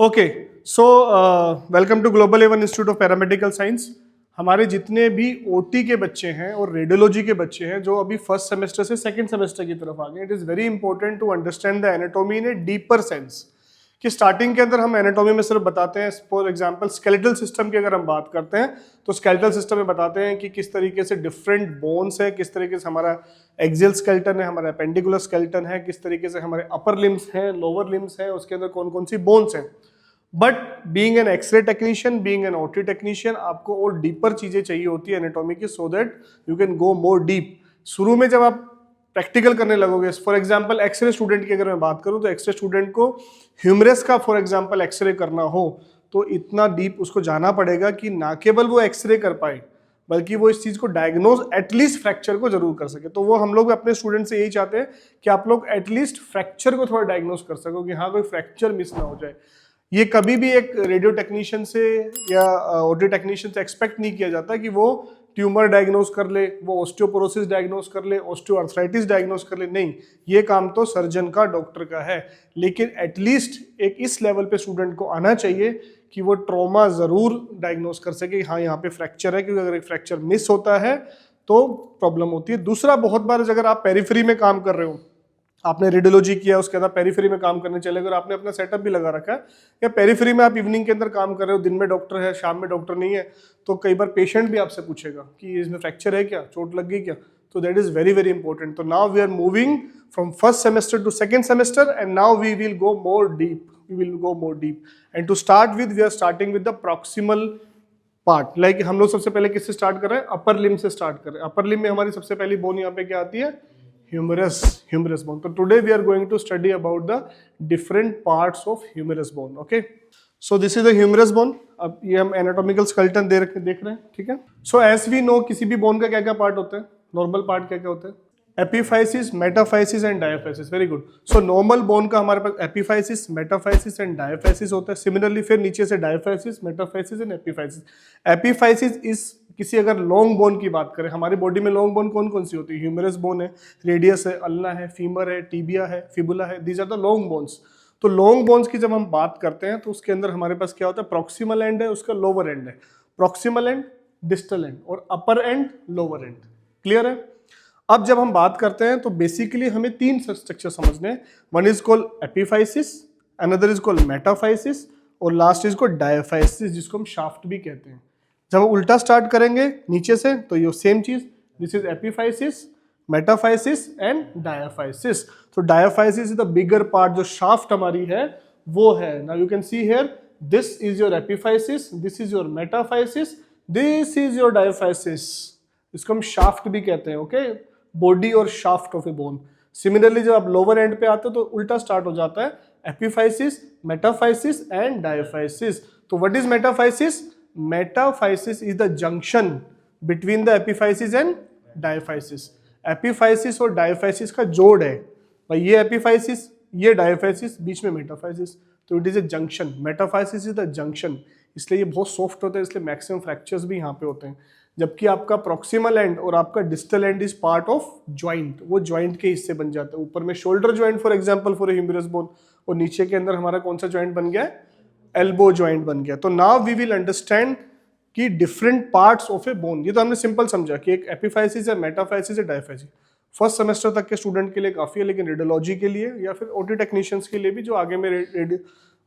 Okay so welcome to Global Avon Institute of Paramedical Science. हमारे जितने भी OT के बच्चे हैं और रेडियोलॉजी के बच्चे हैं जो अभी फर्स्ट सेमेस्टर से सेकंड सेमेस्टर की तरफ आ गए, it is very important to understand the anatomy in a deeper sense. कि स्टार्टिंग के अंदर हम एनाटॉमी में सिर्फ बताते हैं, फॉर एग्जांपल स्केलेटल सिस्टम की अगर हम बात करते हैं तो स्केलेटल सिस्टम में बताते हैं कि किस तरीके से डिफरेंट बोन्स है, किस तरीके से हमारा एक्सियल स्केलेटन है, हमारा एपेंडिकुलर स्केलेटन है, किस तरीके से हमारे अपर लिम्स हैं, लोअर लिम्स हैं, उसके अंदर कौन कौन सी बोन्स हैं। But being an x ray technician, being an OT technician, आपको और डीपर चीजें चाहिए होती है एनाटॉमी की, so that you can go more deep. शुरू में जब आप प्रैक्टिकल करने लगोगे, फॉर एग्जांपल एक्सरे स्टूडेंट की अगर मैं बात करूं तो एक्सरे स्टूडेंट को ह्यूमरस का फॉर एग्जांपल एक्सरे करना हो तो इतना डीप उसको जाना पड़ेगा कि ना केवल वो एक्सरे कर पाए बल्कि वो इस चीज को डायग्नोज एटलीस्ट फ्रैक्चर को जरूर कर सके। तो वो हम लोग अपने स्टूडेंट से यही चाहते हैं कि आप लोग एटलीस्ट फ्रैक्चर को थोड़ा डायग्नोज कर सको कि हाँ कोई फ्रैक्चर मिस ना हो जाए। ये कभी भी एक रेडियो टेक्नीशियन से या ओटी टेक्नीशियन से एक्सपेक्ट नहीं किया जाता कि वो ट्यूमर डायग्नोज कर ले, वो ऑस्टियोपोरोसिस डायग्नोज कर ले, ऑस्टियोआर्थराइटिस डायग्नोज कर ले, नहीं, ये काम तो सर्जन का, डॉक्टर का है। लेकिन एटलीस्ट एक इस लेवल पे स्टूडेंट को आना चाहिए कि वो ट्रॉमा जरूर डायग्नोज कर सके, हाँ यहाँ पे फ्रैक्चर है, क्योंकि अगर एक फ्रैक्चर मिस होता है तो प्रॉब्लम होती है। दूसरा, बहुत बार अगर आप पेरिफेरी में काम कर रहे हो, आपने रेडियोलॉजी किया, उसके बाद पेरिफेरी में काम करने चले गए और आपने अपना सेटअप भी लगा रखा है, या पेरिफेरी में आप इवनिंग के अंदर काम कर रहे हो, दिन में डॉक्टर है, शाम में डॉक्टर नहीं है, तो कई बार पेशेंट भी आपसे पूछेगा कि इसमें फ्रैक्चर है क्या, चोट लग गई क्या। तो that is very very important. तो now we are moving from first semester to second semester and now we will go more deep, and to start with we are starting with the proximal part. Like हम लोग सबसे पहले किससे start कर रहे हैं, अपर लिम से स्टार्ट कर रहे हैं। अपर लिम में हमारी सबसे पहली बोन यहाँ पे क्या आती है, humerus bone. So today we are going to study about the different parts of humerus bone. Okay, so this is the humerus bone. अब ये हम anatomical skeleton देख रहे हैं, ठीक है। So as we know, किसी भी bone का क्या क्या पार्ट होता है, नॉर्मल पार्ट क्या क्या होता है, epiphysis, metaphysis and diaphysis. Very good. So normal bone का हमारे पास एपीफाइसिस, मेटाफाइसिस एंड डायफाइसिस होता है। सिमिलरली फिर नीचे से diaphysis, metaphysis and epiphysis. Epiphysis इस किसी अगर लॉन्ग बोन की बात करें, हमारी बॉडी में लॉन्ग बोन कौन कौन सी होती है, ह्यूमरस बोन है, रेडियस है, अल्ना है, फीमर है, टीबिया है, फिबुला है, these are the long bones. तो लॉन्ग बोन्स की जब हम बात करते हैं तो उसके अंदर हमारे पास क्या होता है, प्रॉक्सिमल एंड है, उसका लोअर एंड है, प्रॉक्सिमल एंड, डिस्टल एंड, और अपर एंड, लोअर एंड। क्लियर है। अब जब हम बात करते हैं तो बेसिकली हमें तीन स्ट्रक्चर समझने हैं। One is called epiphysis, another is called metaphysis, और लास्ट इज कॉल्ड डायफाइसिस, जिसको हम शाफ्ट भी कहते हैं। जब उल्टा स्टार्ट करेंगे नीचे से तो ये सेम चीज, this is epiphysis, metaphysis and diaphysis. तो diaphysis is the bigger part, जो शाफ्ट हमारी है वो है। Now you can see here, this is your epiphysis, this is your metaphysis, this is your diaphysis. इसको हम शाफ्ट भी कहते हैं। ओके, बॉडी और shaft of a bone. Similarly जब आप लोअर एंड पे आते हो तो उल्टा स्टार्ट हो जाता है, एपीफाइसिस, मेटाफाइसिस एंड डायफाइसिस। तो what is metaphysis? Metaphysis is the junction between the epiphysis and diaphysis. Epiphysis और डायफाइसिस का जोड़ है भाई, ये एपीफाइसिस, ये डायफाइसिस, बीच में मेटाफाइसिस, तो it is a junction. Metaphysis is the junction, इसलिए ये बहुत सॉफ्ट होता है, इसलिए मैक्सिमम फ्रैक्चर्स भी यहाँ पे होते हैं। जबकि आपका प्रॉक्सिमल एंड और आपका distal end is part of joint, वो ज्वाइंट के हिस्से बन जाते हैं। ऊपर में shoulder joint for example for humerus bone, और नीचे के अंदर हमारा कौन सा ज्वाइंट बन गया है, एल्बो ज्वाइंट बन गया। तो नाउ वी विल अंडरस्टैंड कि different parts of a bone. ये तो हमने सिंपल समझा कि एक एपीफाइसिस है, मेटाफाइसिस है, डायफाइसिस। फर्स्ट सेमेस्टर तक के स्टूडेंट के लिए काफी है, लेकिन रेडियोलॉजी के लिए या फिर ओटी टेक्नीशियंस के लिए भी जो आगे में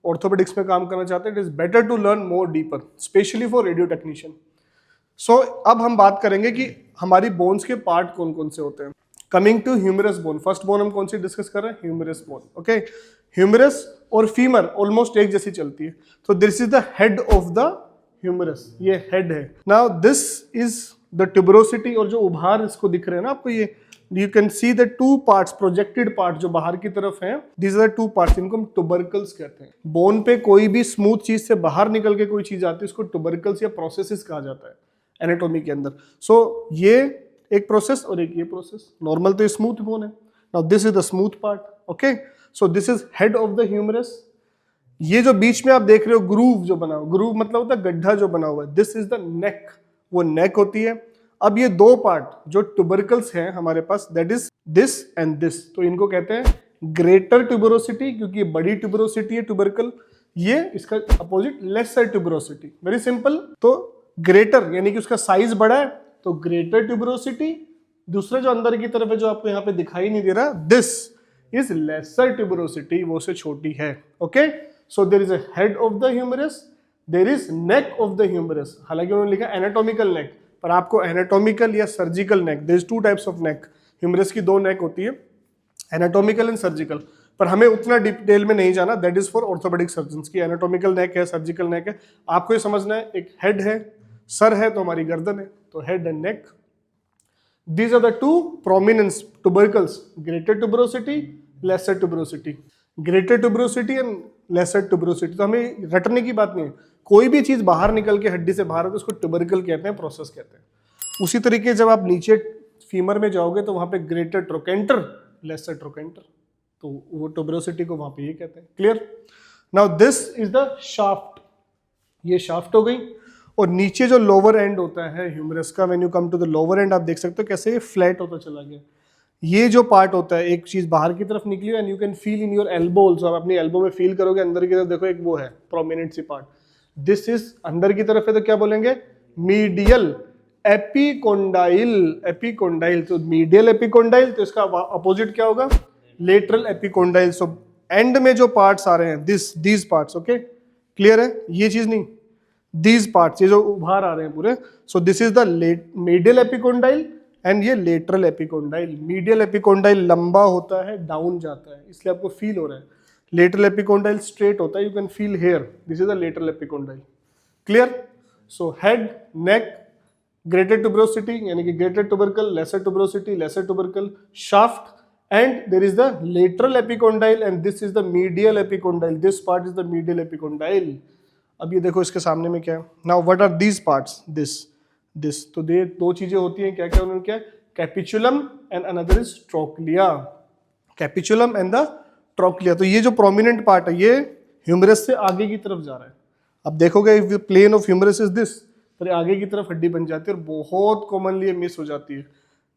ऑर्थोपेडिक्स में काम करना चाहते हैं, it is better to learn more deeper, specially for radio technician. So अब हम बात करेंगे कि हमारी बोन्स के पार्ट कौन कौन से होते हैं। Coming to humerus bone, first bone हम कौन सी डिस्कस कर रहे हैं, ह्यूमरस बोन। ओके, ह्यूमरस और फीमर ऑलमोस्ट एक जैसी चलती है। तो this is the head of the humerus, ये हेड है। Now this is the tuberosity, और जो उभार इसको दिख रहे हैं ना आपको, ये you can see the two parts, projected part जो बाहर की तरफ है, दिस आर टू पार्ट्स, इनको हम ट्यूबरकल्स कहते हैं। बोन पे कोई भी स्मूथ चीज से बाहर निकल के कोई चीज आती है, उसको ट्यूबरकल्स या प्रोसेसेस कहा जाता है एनाटॉमी के अंदर। सो ये एक प्रोसेस और एक ये प्रोसेस। नॉर्मल तो स्मूथ बोन है। Now this is the smooth part. Okay, so this is head of the humerus. ये जो बीच में आप देख रहे हो ग्रूव जो बना हुआ, ग्रूव मतलब होता है गड्ढा जो बना हुआ है, दिस इज द नेक, वो नेक होती है। अब ये दो पार्ट जो ट्यूबरकल्स हैं हमारे पास, that is this and this, तो इनको कहते हैं ग्रेटर ट्यूबरोसिटी, क्योंकि ये बड़ी ट्यूबरोसिटी है ट्यूबरकल। ये इसका opposite lesser tuberosity, very simple. तो ग्रेटर यानी कि उसका साइज बड़ा है तो ग्रेटर ट्यूबरोसिटी, दूसरा जो अंदर की तरफ है जो आपको यहाँ पे दिखाई नहीं दे रहा, दिस इज लेसर ट्यूबरोसिटी, वो से छोटी है। Okay, so there is a head of the humerus, there is neck of the humerus. हालांकि उन्होंने लिखा एनाटॉमिकल नेक, पर आपको एनाटॉमिकल या surgical neck, there is two types of neck, humerus की दो नेक होती है, एनाटॉमिकल एंड सर्जिकल, पर हमें उतना डिटेल में नहीं जाना, that is for orthopaedic surgeons की एनाटॉमिकल नेक है, सर्जिकल नेक है। आपको ये समझना है, एक हेड है, सर है तो हमारी गर्दन है, तो head and neck. These are the two prominence tubercles, greater tuberosity, lesser tuberosity, greater tuberosity and lesser tuberosity। तो हमें रटने की बात नहीं है, कोई भी चीज बाहर निकल के हड्डी से बाहर है तो उसको ट्यूबरकल कहते हैं, प्रोसेस कहते हैं। उसी तरीके जब आप नीचे फीमर में जाओगे तो वहां पे ग्रेटर ट्रोकेंटर, लेसर ट्रोकेंटर, तो वो ट्यूबरोसिटी को वहां पे ये कहते हैं। Clear? Now this is the shaft, ये शाफ्ट हो गई। और नीचे जो लोअर एंड होता है ह्यूमरस का, when you come to the lower end, आप देख सकते हो कैसे ये फ्लैट होता चला गया। ये जो पार्ट होता है, एक चीज बाहर की तरफ निकली and you can feel in your elbow also, आप अपनी एल्बो में फील करोगे अंदर की तरफ, देखो एक वो है प्रोमिनेंट सी पार्ट, दिस इज अंदर की तरफ है, तो क्या बोलेंगे? मीडियल एपिकोंडाइल, एपिकोंडाइल, तो मीडियल एपिकोंडाइल, तो इसका अपोजिट क्या होगा? Lateral epicondyle. सो एंड में जो पार्ट्स आ रहे हैं, दीज पार्ट्स, ओके, क्लियर है? ये चीज नहीं, these parts, ये जो उभार आ रहे हैं पूरे, so this is the medial epicondyle and ये lateral epicondyle। medial epicondyle लंबा होता है, डाउन जाता है, इसलिए आपको फील हो रहा है। lateral epicondyle straight होता है, you can feel here, this is the lateral epicondyle। clear? so head, neck, greater tuberosity यानी कि greater tubercle, lesser tuberosity, lesser tubercle, shaft, and there is the lateral epicondyle and this is the medial epicondyle, this part is the medial epicondyle। अब ये देखो इसके सामने में क्या है, now what are these parts, this, तो ये दो चीजें होती हैं, क्या क्या उन्होंने क्या, capitulum and another is trochlea, capitulum and the trochlea. तो ये जो प्रोमिनेंट पार्ट है ये ह्यूमरस से आगे की तरफ जा रहा है। अब देखोगे if the plane of humerus is this, तो आगे की तरफ हड्डी बन जाती है, और बहुत कॉमनली ये मिस हो जाती है,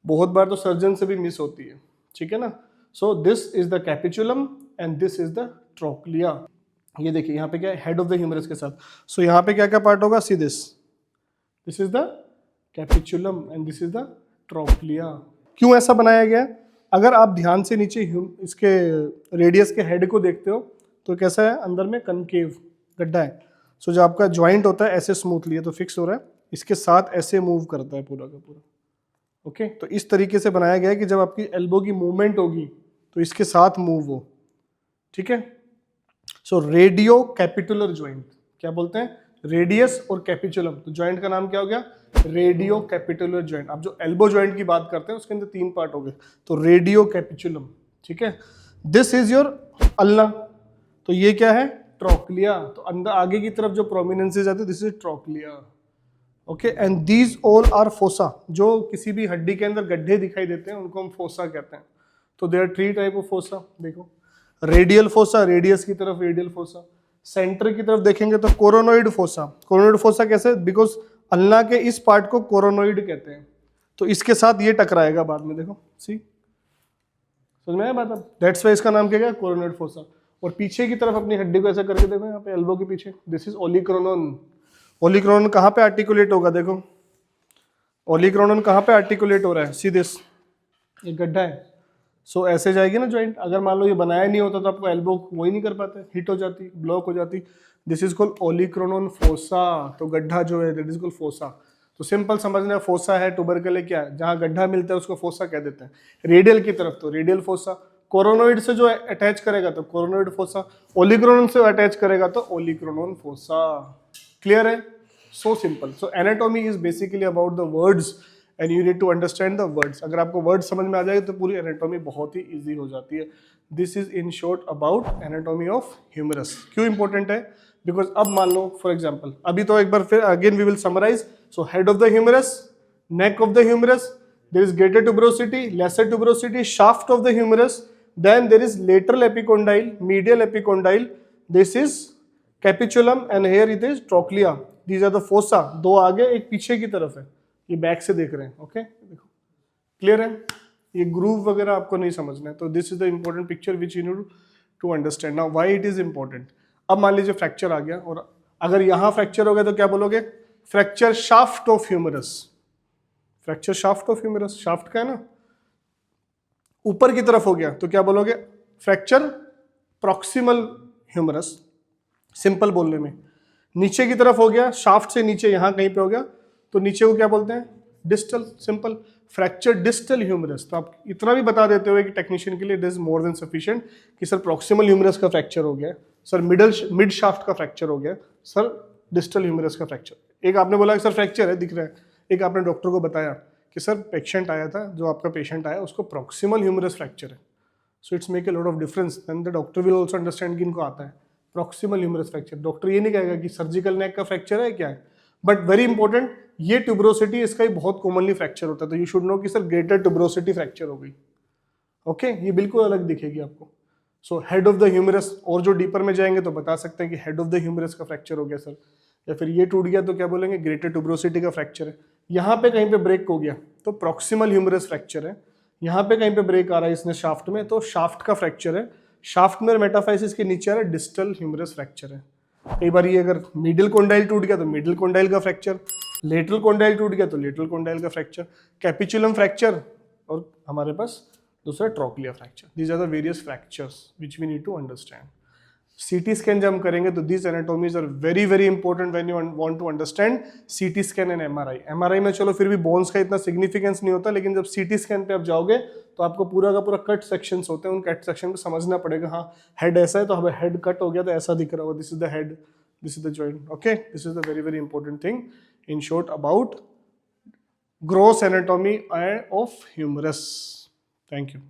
बहुत बार तो सर्जन से भी मिस होती है, ठीक है ना। सो this is the capitulum and this is the trochlea. ये देखिए यहाँ पे क्या है, हेड ऑफ द ह्यूमरस के साथ। सो यहाँ पे क्या क्या पार्ट होगा, see this is the capitulum and this is the trochlea. क्यों ऐसा बनाया गया है? अगर आप ध्यान से नीचे इसके रेडियस के हेड को देखते हो तो कैसा है, अंदर में कनकेव गड्ढा है। सो जो आपका ज्वाइंट होता है ऐसे स्मूथली है तो फिक्स हो रहा है, इसके साथ ऐसे मूव करता है पूरा का पूरा। ओके, तो इस तरीके से बनाया गया है कि जब आपकी एल्बो की मूवमेंट होगी तो इसके साथ मूव हो, ठीक है। सो रेडियो कैपिटुलर ज्वाइंट, क्या बोलते हैं, रेडियस और कैपिचुलम, तो ज्वाइंट का नाम क्या हो गया, रेडियो कैपिटुलर ज्वाइंट। आप जो एल्बो ज्वाइंट की बात करते हैं उसके अंदर तीन पार्ट हो गए, तो रेडियो कैपिचुलम, ठीक है। दिस इज योर अल्ना, तो ये क्या है, ट्रोक्लिया, तो अंदर आगे की तरफ जो प्रोमिनेंसेस आते हैं, this is trochlea. Okay, and these all are fossa, जो किसी भी हड्डी के अंदर गड्ढे दिखाई देते हैं उनको हम फोसा कहते हैं। तो there are three type of fossa, देखो, रेडियल फोसा, रेडियस की तरफ रेडियल फोसा, सेंटर की तरफ देखेंगे तो कोरोनोइड फोसा। कोरोनोइड फोसा कैसे, बिकॉज अल्ना के इस पार्ट को कोरोनोइड कहते हैं, तो इसके साथ ये टकराएगा बाद में, देखो, सी, समझ में आया बात? अब दैट्स वाई इसका नाम क्या है, कोरोनोइड फोसा। और पीछे की तरफ अपनी हड्डी को ऐसा करके देखो, यहाँ पे एल्बो के पीछे, दिस इज ओलिक्रोनोन। ओलिक्रोनोन कहाँ पे आर्टिकुलेट होगा, देखो, ओलिक्रोनोन कहाँ पे आर्टिकुलेट हो रहा है, सी दिस, ये गड्ढा है। सो ऐसे जाएगी ना ज्वाइंट, अगर मान लो ये बनाया नहीं होता तो आपको एल्बो वही नहीं कर पाते, हिट हो जाती, ब्लॉक हो जाती। दिस इज कॉल्ड ओलिक्रोनोन फोसा, तो गड्ढा जो है दैट इज कॉल्ड फोसा। तो सिंपल समझना, फोसा है, ट्यूबरकल है, क्या है, जहाँ गड्ढा मिलता है उसको फोसा कह देते हैं। रेडियल की तरफ तो रेडियल फोसा, कोरोनोइड से जो अटैच करेगा तो कोरोनोइड फोसा, ओलिक्रोनोन से अटैच करेगा तो ओलिक्रोनोन फोसा। क्लियर है? So simple. So anatomy is basically about the words and you need to understand the words. अगर आपको वर्ड्स समझ में आ जाएगा तो पूरी एनाटॉमी बहुत ही इजी हो जाती है। This is in short about anatomy of humerus. क्यों इंपॉर्टेंट है? बिकॉज अब मान लो फॉर एग्जाम्पल, अभी तो एक बार फिर again we will summarise. So head of the humerus, neck of the humerus, there is greater tuberosity, lesser tuberosity, shaft of the humerus, then there is lateral epicondyle, medial epicondyle, this is capitulum and here it is trochlea. These are the fossa, दो आगे एक पीछे की तरफ है, ये back से देख रहे हैं। ओके, देखो क्लियर है? ये ग्रूव वगैरह आपको नहीं समझना है, तो this is the important picture which you need to understand. Now why it is important, अब मान लीजिए फ्रैक्चर आ गया, और अगर यहाँ फ्रैक्चर हो गया तो क्या बोलोगे? Fracture shaft of humerus. Fracture shaft of humerus, shaft का है ना, ऊपर की तरफ हो गया तो क्या बोलोगे? फ्रैक्चर प्रॉक्सिमल ह्यूमरस, सिंपल बोलने में। नीचे की तरफ हो गया, शाफ्ट से नीचे यहां कहीं पे हो गया तो नीचे को क्या बोलते हैं? Distal, simple. Fracture distal humerus, तो आप इतना भी बता देते हो कि टेक्नीशियन के लिए it is more than sufficient कि सर प्रॉक्सिमल ह्यूमरस का फ्रैक्चर हो गया, सर मिड शाफ्ट का फ्रैक्चर हो गया, सर डिस्टल ह्यूमरस का फ्रैक्चर। एक आपने बोला कि सर फ्रैक्चर है, दिख रहा है, एक आपने डॉक्टर को बताया कि सर पेशेंट आया था, जो आपका पेशेंट आया उसको प्रॉक्सिमल ह्यूमरस फ्रैक्चर है, so it's make a lot of difference, then the doctor will also understand कि इनको आता है प्रॉक्सिमल ह्यूमरस फ्रैक्चर। डॉक्टर ये नहीं कहेगा कि सर्जिकल नेक का फ्रैक्चर है क्या है, बट वेरी इंपॉर्टेंट, ये ट्यूबरोसिटी इसका ही बहुत कॉमनली फ्रैक्चर होता है, तो यू शुड नो कि सर ग्रेटर ट्यूबरोसिटी फ्रैक्चर हो गई। ओके, ये बिल्कुल अलग दिखेगी आपको। So head of the humerus, और जो डीपर में जाएंगे तो बता सकते हैं कि हेड ऑफ द ह्यूमरस का फ्रैक्चर हो गया सर, या फिर ये टूट गया तो क्या बोलेंगे? ग्रेटर ट्यूबरोसिटी का फ्रैक्चर है। यहाँ पे कहीं पे ब्रेक हो गया तो प्रॉक्सिमल ह्यूमरस फ्रैक्चर है। यहाँ पे कहीं पे ब्रेक आ रहा है इसने शाफ्ट में तो शाफ्ट का फ्रैक्चर है। शाफ्ट में मेटाफाइसिस के नीचे आ रहा है डिस्टल ह्यूमरस फ्रैक्चर है। कई बार ये अगर मिडिल कोंडाइल टूट गया तो मिडिल कोंडाइल का फ्रैक्चर, लेटरल कोंडाइल टूट गया तो लेटरल कोंडाइल का फ्रैक्चर, कैपिचुलम फ्रैक्चर, और हमारे पास दूसरा trochlea fracture. These are the various fractures which we need to understand. CT scan जब हम करेंगे तो these anatomies are very very important when you want to understand CT scan and MRI. MRI में चलो फिर भी बोन्स का इतना सिग्निफिकेंस नहीं होता, लेकिन जब सीटी स्कैन पे आप जाओगे तो आपको पूरा का पूरा कट सेक्शंस होते हैं, उन कट सेक्शन को समझना पड़ेगा। हाँ, हेड ऐसा है तो हमें हेड कट हो गया तो ऐसा दिख रहा होगा, this is the head, this is the joint. Okay, this is the very very important thing in short about gross anatomy of humerus. Thank you.